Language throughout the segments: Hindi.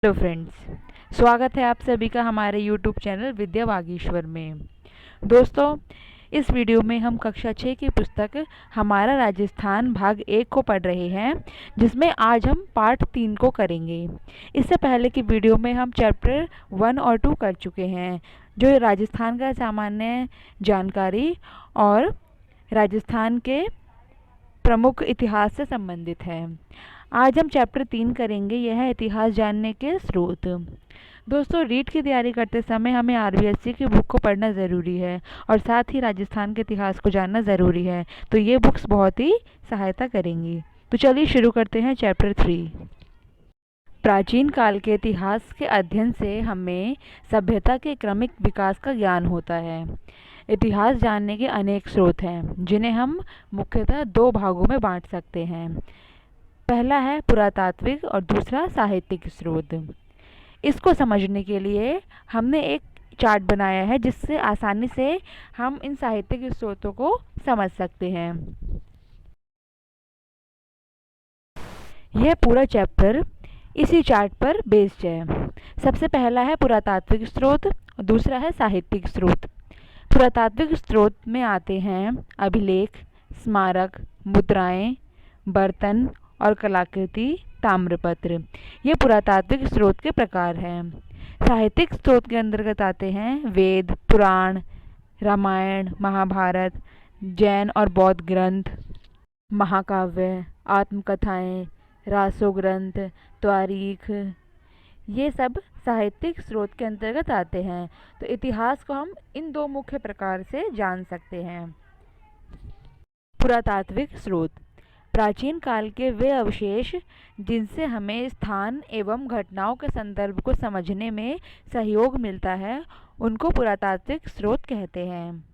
हेलो फ्रेंड्स, स्वागत है आप सभी का हमारे यूट्यूब चैनल विद्या वागीश्वर में। दोस्तों, इस वीडियो में हम कक्षा 6 की पुस्तक हमारा राजस्थान भाग 1 को पढ़ रहे हैं, जिसमें आज हम पार्ट 3 को करेंगे। इससे पहले की वीडियो में हम चैप्टर 1 और 2 कर चुके हैं, जो राजस्थान का सामान्य जानकारी और राजस्थान के प्रमुख इतिहास से संबंधित है। आज हम चैप्टर 3 करेंगे, यह है इतिहास जानने के स्रोत। दोस्तों, रीट की तैयारी करते समय हमें आरबीएससी की बुक को पढ़ना ज़रूरी है और साथ ही राजस्थान के इतिहास को जानना ज़रूरी है, तो ये बुक्स बहुत ही सहायता करेंगी। तो चलिए शुरू करते हैं चैप्टर 3। प्राचीन काल के इतिहास के अध्ययन से हमें सभ्यता के क्रमिक विकास का ज्ञान होता है। इतिहास जानने के अनेक स्रोत हैं, जिन्हें हम मुख्यतः 2 भागों में बांट सकते हैं। पहला है पुरातात्विक और दूसरा साहित्यिक स्रोत। इसको समझने के लिए हमने एक चार्ट बनाया है, जिससे आसानी से हम इन साहित्यिक स्रोतों को समझ सकते हैं। यह पूरा चैप्टर इसी चार्ट पर बेस्ड है। सबसे पहला है पुरातात्विक स्रोत, दूसरा है साहित्यिक स्रोत। पुरातात्विक स्रोत में आते हैं अभिलेख, स्मारक, मुद्राएं, बर्तन और कलाकृति, ताम्रपत्र। ये पुरातात्विक स्रोत के प्रकार हैं। साहित्यिक स्रोत के अंतर्गत आते हैं वेद, पुराण, रामायण, महाभारत, जैन और बौद्ध ग्रंथ, महाकाव्य, आत्मकथाएं, रासो ग्रंथ, त्वारीख। ये सब साहित्यिक स्रोत के अंतर्गत आते हैं। तो इतिहास को हम इन 2 मुख्य प्रकार से जान सकते हैं। पुरातात्विक स्रोत प्राचीन काल के वे अवशेष जिनसे हमें स्थान एवं घटनाओं के संदर्भ को समझने में सहयोग मिलता है, उनको पुरातात्विक स्रोत कहते हैं।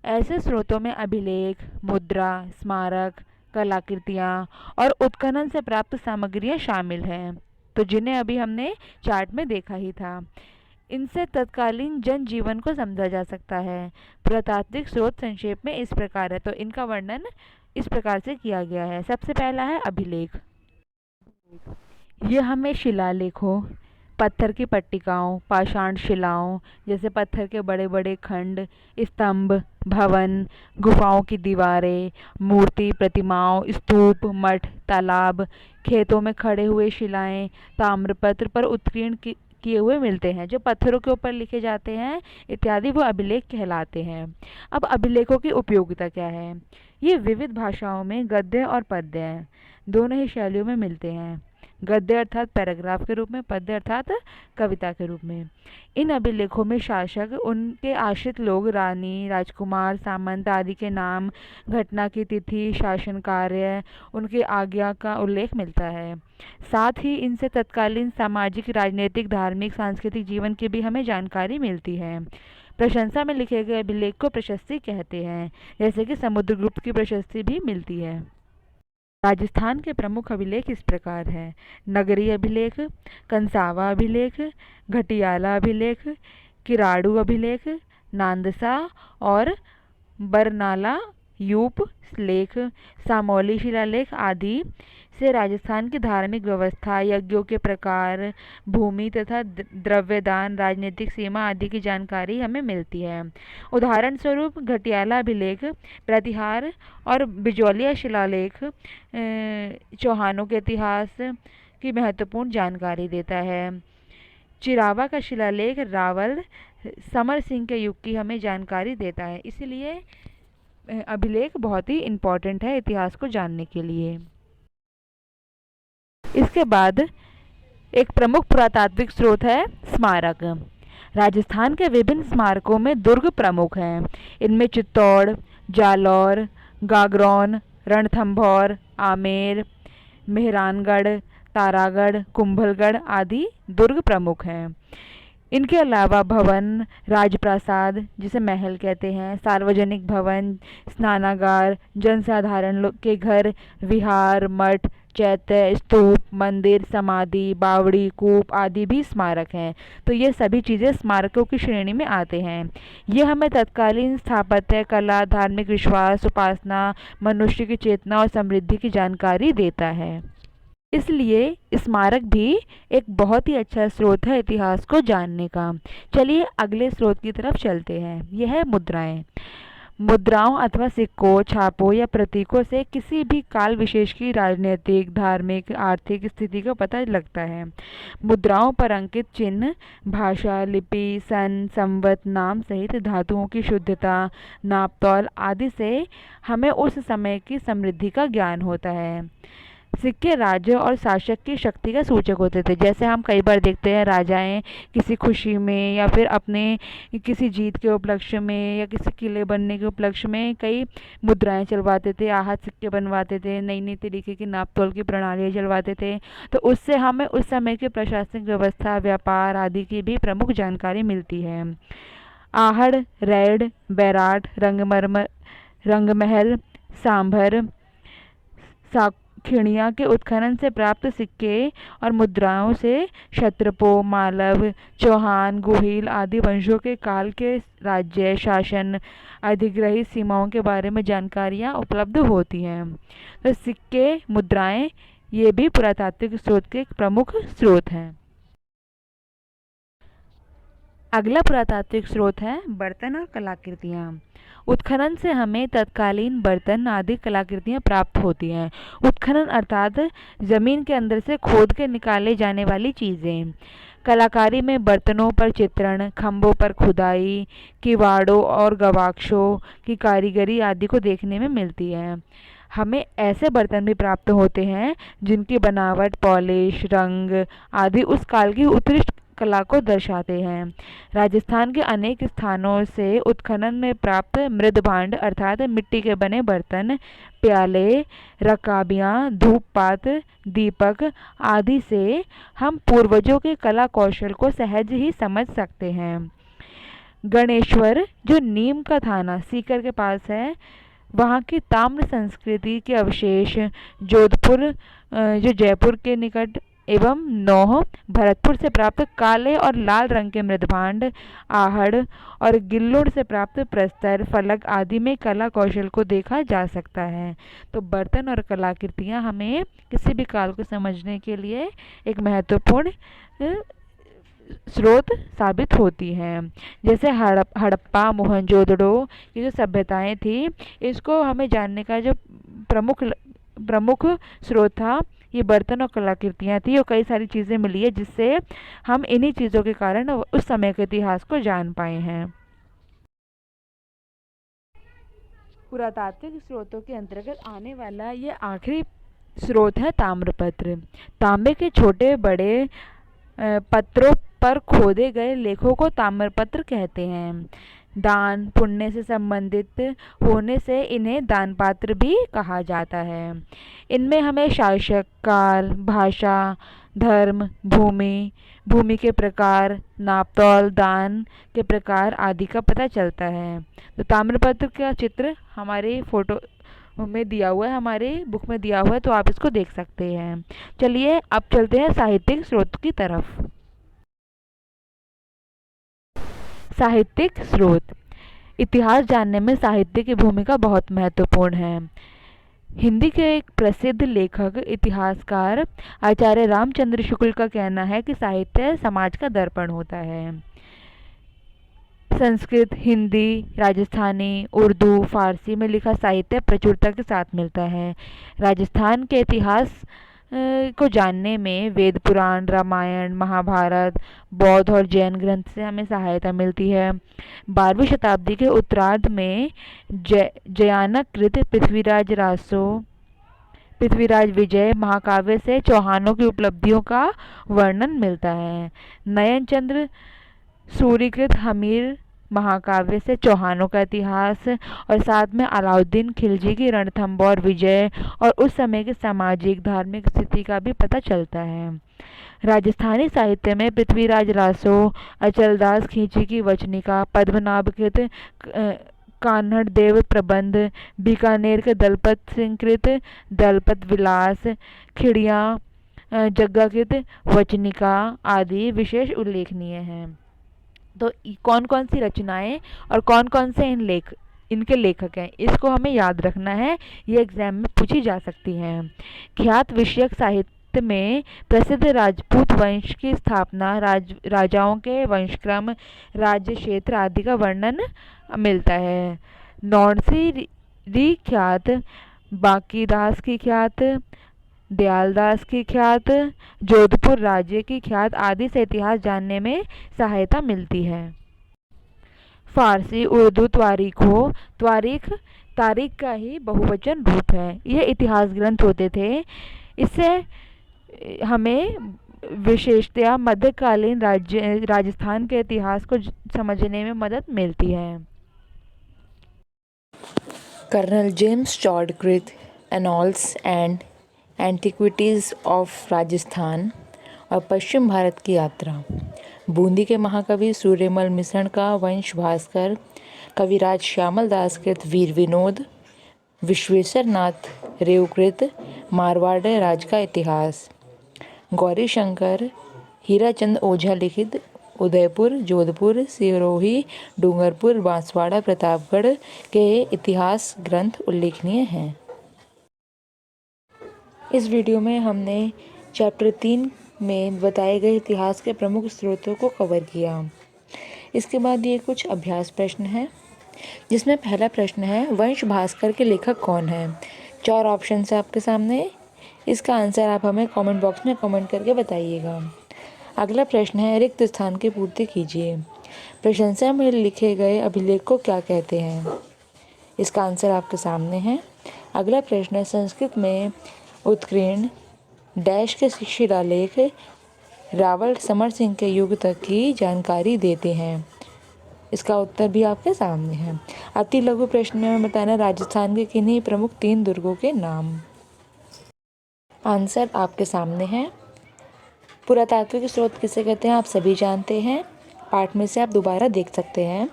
ऐसे स्रोतों में अभिलेख, मुद्रा, स्मारक, कलाकृतियाँ और उत्खनन से प्राप्त सामग्रियाँ शामिल हैं, तो जिन्हें अभी हमने चार्ट में देखा ही था। इनसे तत्कालीन जनजीवन को समझा जा सकता है। पुरातात्विक स्रोत संक्षेप में इस प्रकार है, तो इनका वर्णन इस प्रकार से किया गया है। सबसे पहला है अभिलेख। यह हमें शिलालेखों, पत्थर की पट्टिकाओं, पाषाण शिलाओं जैसे पत्थर के बड़े बड़े खंड, स्तंभ, भवन, गुफाओं की दीवारें, मूर्ति, प्रतिमाओं, स्तूप, मठ, तालाब, खेतों में खड़े हुए शिलाएं, ताम्रपत्र पर उत्कीर्ण किए हुए मिलते हैं, जो पत्थरों के ऊपर लिखे जाते हैं इत्यादि, वो अभिलेख कहलाते हैं। अब अभिलेखों की उपयोगिता क्या है? ये विविध भाषाओं में गद्य और पद्य दोनों ही शैलियों में मिलते हैं। गद्य अर्थात पैराग्राफ के रूप में, पद्य अर्थात कविता के रूप में। इन अभिलेखों में शासक, उनके आश्रित लोग, रानी, राजकुमार, सामंत आदि के नाम, घटना की तिथि, शासन कार्य, उनके आज्ञा का उल्लेख मिलता है। साथ ही इनसे तत्कालीन सामाजिक, राजनीतिक, धार्मिक, सांस्कृतिक जीवन की भी हमें जानकारी मिलती है। प्रशंसा में लिखे गए अभिलेख को प्रशस्ति कहते हैं, जैसे कि समुद्रगुप्त की प्रशस्ति भी मिलती है। राजस्थान के प्रमुख अभिलेख इस प्रकार हैं: नगरी अभिलेख, कंसावा अभिलेख, घटियाला अभिलेख, किराड़ू अभिलेख, नांदसा और बरनाला यूप लेख, सामौली शिलालेख आदि से राजस्थान की धार्मिक व्यवस्था, यज्ञों के प्रकार, भूमि तथा द्रव्यदान, राजनीतिक सीमा आदि की जानकारी हमें मिलती है। उदाहरण स्वरूप घटियाला अभिलेख प्रतिहार और बिजौलिया शिलालेख चौहानों के इतिहास की महत्वपूर्ण जानकारी देता है। चिरावा का शिलालेख रावल समर सिंह के युग की हमें जानकारी देता है। इसीलिए अभिलेख बहुत ही इम्पोर्टेंट है इतिहास को जानने के लिए। इसके बाद एक प्रमुख पुरातात्विक स्रोत है स्मारक। राजस्थान के विभिन्न स्मारकों में दुर्ग प्रमुख हैं। इनमें चित्तौड़, जालौर, गागरौन, रणथंभौर, आमेर, मेहरानगढ़, तारागढ़, कुंभलगढ़ आदि दुर्ग प्रमुख हैं। इनके अलावा भवन, राजप्रासाद जिसे महल कहते हैं, सार्वजनिक भवन, स्नानागार, जनसाधारण के घर, विहार, मठ, चैत्य, स्तूप, मंदिर, समाधि, बावड़ी, कूप आदि भी स्मारक हैं। तो ये सभी चीज़ें स्मारकों की श्रेणी में आते हैं। ये हमें तत्कालीन स्थापत्य कला, धार्मिक विश्वास, उपासना, मनुष्य की चेतना और समृद्धि की जानकारी देता है। इसलिए स्मारक भी एक बहुत ही अच्छा स्रोत है इतिहास को जानने का। चलिए अगले स्रोत की तरफ चलते हैं। यह है मुद्राएं। मुद्राओं अथवा सिक्कों, छापों या प्रतीकों से किसी भी काल विशेष की राजनीतिक, धार्मिक, आर्थिक स्थिति का पता लगता है। मुद्राओं पर अंकित चिन्ह भाषा, लिपि, सन, संवत, नाम सहित धातुओं की शुद्धता, नापतोल आदि से हमें उस समय की समृद्धि का ज्ञान होता है। सिक्के राज्य और शासक की शक्ति का सूचक होते थे। जैसे हम कई बार देखते हैं राजाएं किसी खुशी में या फिर अपने किसी जीत के उपलक्ष्य में या किसी किले बनने के उपलक्ष्य में कई मुद्राएं चलवाते थे, आहत सिक्के बनवाते थे, नई नई तरीके की नाप तोल की प्रणालियाँ चलवाते थे। तो उससे हमें उस समय की प्रशासनिक व्यवस्था, व्यापार आदि की भी प्रमुख जानकारी मिलती है। आहड़, रैड, बैराट, रंगमरमर, रंगमहल, सांभर, साखिणिया के उत्खनन से प्राप्त सिक्के और मुद्राओं से क्षत्रपों, मालव, चौहान, गुहिल आदि वंशों के काल के राज्य, शासन, अधिग्रहित सीमाओं के बारे में जानकारियाँ उपलब्ध होती हैं। तो सिक्के, मुद्राएं ये भी पुरातात्विक स्रोत के एक प्रमुख स्रोत हैं। अगला पुरातात्विक स्रोत है बर्तन और कलाकृतियाँ। उत्खनन से हमें तत्कालीन बर्तन आदि कलाकृतियाँ प्राप्त होती हैं। उत्खनन अर्थात जमीन के अंदर से खोद के निकाले जाने वाली चीज़ें। कलाकारी में बर्तनों पर चित्रण, खम्भों पर खुदाई, किवाड़ों और गवाक्षों की कारीगरी आदि को देखने में मिलती है। हमें ऐसे बर्तन भी प्राप्त होते हैं जिनकी बनावट, पॉलिश, रंग आदि उस काल की उत्कृष्ट कला को दर्शाते हैं। राजस्थान के अनेक स्थानों से उत्खनन में प्राप्त मृद भांड अर्थात मिट्टी के बने बर्तन, प्याले, रकाबियाँ, धूप पात्र, दीपक आदि से हम पूर्वजों के कला कौशल को सहज ही समझ सकते हैं। गणेश्वर जो नीम का थाना सीकर के पास है, वहाँ की ताम्र संस्कृति के अवशेष, जोधपुर जो जयपुर के निकट एवं नौह, भरतपुर से प्राप्त काले और लाल रंग के मृदभांड, आहड़ और गिल्लोड़ से प्राप्त प्रस्तर, फलक आदि में कला कौशल को देखा जा सकता है। तो बर्तन और कलाकृतियाँ हमें किसी भी काल को समझने के लिए एक महत्वपूर्ण स्रोत साबित होती हैं। जैसे हड़प्पा, मोहनजोदड़ो ये जो सभ्यताएं थी, इसको हमें जानने का जो प्रमुख प्रमुख स्रोत था ये बर्तन और कलाकृतियाँ थी और कई सारी चीज़ें मिली है जिससे हम इन्हीं चीज़ों के कारण उस समय के इतिहास को जान पाए हैं। पुरातात्विक स्रोतों के अंतर्गत आने वाला ये आखिरी स्रोत है ताम्रपत्र। तांबे के छोटे बड़े पत्रों पर खोदे गए लेखों को ताम्रपत्र कहते हैं। दान पुण्य से संबंधित होने से इन्हें दान पात्र भी कहा जाता है। इनमें हमें शासक, काल, भाषा, धर्म, भूमि, भूमि के प्रकार, नापतोल, दान के प्रकार आदि का पता चलता है। तो ताम्रपत्र का चित्र हमारे फोटो में दिया हुआ है, हमारे बुक में दिया हुआ है, तो आप इसको देख सकते हैं। चलिए अब चलते हैं साहित्यिक स्रोत की तरफ। साहित्यिक स्रोत। इतिहास जानने में साहित्य की भूमिका बहुत महत्वपूर्ण है। हिंदी के एक प्रसिद्ध लेखक इतिहासकार आचार्य रामचंद्र शुक्ल का कहना है कि साहित्य समाज का दर्पण होता है। संस्कृत, हिंदी, राजस्थानी, उर्दू, फारसी में लिखा साहित्य प्रचुरता के साथ मिलता है। राजस्थान के इतिहास को जानने में वेद पुराण, रामायण, महाभारत, बौद्ध और जैन ग्रंथ से हमें सहायता मिलती है। 12वीं शताब्दी के उत्तरार्ध में जयानक कृत पृथ्वीराज विजय महाकाव्य से चौहानों की उपलब्धियों का वर्णन मिलता है। नयनचंद्र सूरीकृत हमीर महाकाव्य से चौहानों का इतिहास और साथ में अलाउद्दीन खिलजी की रणथंबोर विजय और उस समय की सामाजिक धार्मिक स्थिति का भी पता चलता है। राजस्थानी साहित्य में पृथ्वीराज रासो, अचलदास खींची की वचनिका, पद्मनाभ कृत कान्हड़ देव प्रबंध, बीकानेर के दलपत सिंह कृत दलपत विलास, खिड़िया जग्गाकृत वचनिका आदि विशेष उल्लेखनीय हैं। तो कौन कौन सी रचनाएं और कौन कौन से इनके लेखक हैं, इसको हमें याद रखना है, ये एग्जाम में पूछी जा सकती हैं। ख्यात विषयक साहित्य में प्रसिद्ध राजपूत वंश की स्थापना, राजाओं के वंशक्रम, राज्य क्षेत्र आदि का वर्णन मिलता है। नौणसी री ख्यात, बांकीदास की ख्यात, दयालदास की ख्यात, जोधपुर राज्य की ख्यात आदि से इतिहास जानने में सहायता मिलती है। फारसी, उर्दू त्वारीख तारीख का ही बहुवचन रूप है। ये इतिहास ग्रंथ होते थे। इससे हमें विशेषतया मध्यकालीन राजस्थान के इतिहास को समझने में मदद मिलती है। कर्नल जेम्स चॉडकृत, annals and antiquities of Rajasthan और पश्चिम भारत की यात्रा, बूंदी के महाकवि सूर्यमल मिश्रण का वंश भास्कर, कविराज श्यामल दास कृत वीर विनोद, विश्वेश्वर नाथ रेवकृत मारवाड़ राज का इतिहास, गौरी शंकर हीराचंद ओझा लिखित उदयपुर, जोधपुर, सिरोही, डूंगरपुर, बांसवाड़ा, प्रतापगढ़ के इतिहास ग्रंथ उल्लेखनीय हैं। इस वीडियो में हमने चैप्टर 3 में बताए गए इतिहास के प्रमुख स्रोतों को कवर किया। इसके बाद ये कुछ अभ्यास प्रश्न हैं, जिसमें पहला प्रश्न है, वंश भास्कर के लेखक कौन हैं? 4 ऑप्शन है आपके सामने। इसका आंसर आप हमें कमेंट बॉक्स में कमेंट करके बताइएगा। अगला प्रश्न है, रिक्त स्थान की पूर्ति कीजिए। प्रशंसा में लिखे गए अभिलेख को क्या कहते हैं? इसका आंसर आपके सामने है। अगला प्रश्न है, संस्कृत में उत्कीर्ण डैश के शिलालेख रावल समर सिंह के युग तक की जानकारी देते हैं। इसका उत्तर भी आपके सामने है। अति लघु प्रश्न में बताना राजस्थान के किन्हीं प्रमुख 3 दुर्गों के नाम। आंसर आपके सामने है। पुरातात्विक स्रोत किसे कहते हैं आप सभी जानते हैं। पाठ में से आप दोबारा देख सकते हैं।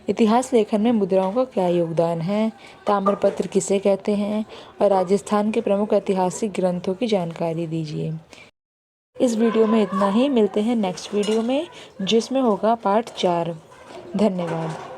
इतिहास लेखन में मुद्राओं का क्या योगदान है? ताम्रपत्र किसे कहते हैं? और राजस्थान के प्रमुख ऐतिहासिक ग्रंथों की जानकारी दीजिए। इस वीडियो में इतना ही। मिलते हैं नेक्स्ट वीडियो में, जिसमें होगा पार्ट 4। धन्यवाद।